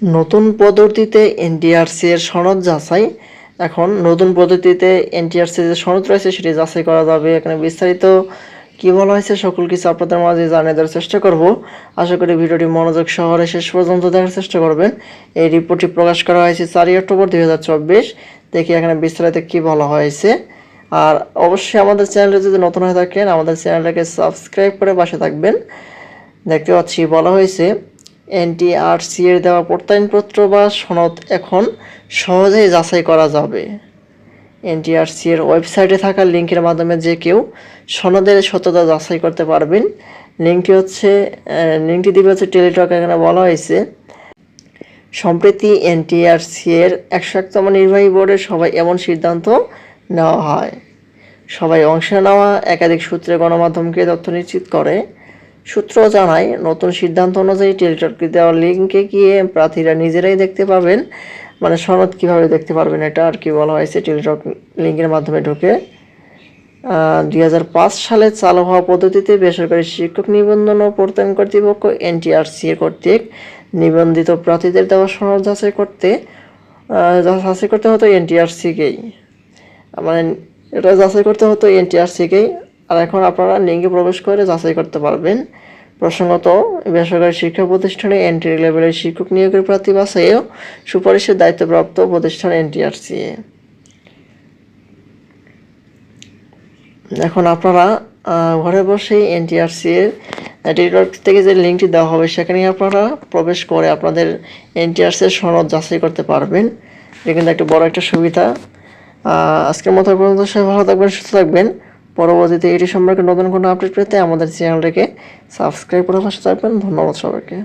নতুন পদ্ধতিতে এনটিআরসি এর সনদ যাচাই। এখন নতুন পদ্ধতিতে এনটিআরসি যে সনদ রয়েছে সেটি যাচাই করা যাবে। এখানে বিস্তারিত কি বলা হয়েছে সকল কিছু আপনাদের মাঝে জানিয়ে দেওয়ার চেষ্টা করব। আশা করি ভিডিওটি মনোযোগ সহকারে শেষ পর্যন্ত দেখার চেষ্টা করবেন। এই রিপোর্টটি প্রকাশ করা হয়েছে 4 অক্টোবর 2024। দেখি এখানে বিস্তারিত কি বলা হয়েছে। আর অবশ্যই আমাদের চ্যানেলে যদি নতুন হয়ে থাকেন আমাদের চ্যানেলটাকে সাবস্ক্রাইব করে পাশে থাকবেন। দেখতে পাচ্ছি বলা হয়েছে এনটিআরসি এর দেওয়া প্রত্যয়নপত্র বা সনদ এখন সহজেই যাচাই করা যাবে। এনটিআরসি এর ওয়েবসাইটে থাকা লিঙ্কের মাধ্যমে যে কেউ সনদের সত্যতা যাচাই করতে পারবেন। লিঙ্কটি দিবে হচ্ছে টেলিটক। এখানে বলা হয়েছে সম্প্রতি এনটিআরসি এর 101তম নির্বাহী বোর্ডের সবাই এমন সিদ্ধান্ত নেওয়া হয়। সবাই অংশ নেওয়া একাধিক সূত্রে গণমাধ্যমকে তথ্য নিশ্চিত করে। সূত্র জানায় নতুন সিদ্ধান্ত অনুযায়ী টেলিটককে দেওয়া লিঙ্কে গিয়ে প্রার্থীরা নিজেরাই দেখতে পাবেন, মানে সনদ কীভাবে দেখতে পারবেন এটা আর কি বলা হয়েছে। টেলিটক লিঙ্কের মাধ্যমে ঢুকে 2005 সালে চালু হওয়া পদ্ধতিতে বেসরকারি শিক্ষক নিবন্ধন ও প্রত্যয়ন কর্তৃপক্ষ এনটিআরসি এর কর্তৃক নিবন্ধিত প্রার্থীদের দেওয়া সনদ যাচাই করতে হতো এনটিআরসিকেই, মানে এটা যাচাই করতে হতো এনটিআরসিকেই। আর এখন আপনারা লিঙ্কে প্রবেশ করে যাচাই করতে পারবেন। প্রসঙ্গত বেসরকারি শিক্ষা প্রতিষ্ঠানে এন্ট্রি লেভেলের শিক্ষক নিয়োগের প্রার্থী বাছাইয়েও সুপারিশের দায়িত্বপ্রাপ্ত প্রতিষ্ঠান এনটিআরসি। এখন আপনারা ঘরে বসেই এনটিআরসি এর টেলিটক থেকে যে লিঙ্কটি দেওয়া হবে সেখানে আপনারা প্রবেশ করে আপনাদের এনটিআরসি এর সনদ যাচাই করতে পারবেন। এটা কিন্তু একটা বড় একটা সুবিধা। আজকের মতো পর্যন্ত সবাই ভালো থাকবেন, সুস্থ থাকবেন। পরবর্তীতে এটি সম্পর্কে নতুন কোনো আপডেট পেতে আমাদের চ্যানেলটিকে সাবস্ক্রাইব করে পাশে থাকবেন। ধন্যবাদ সবাইকে।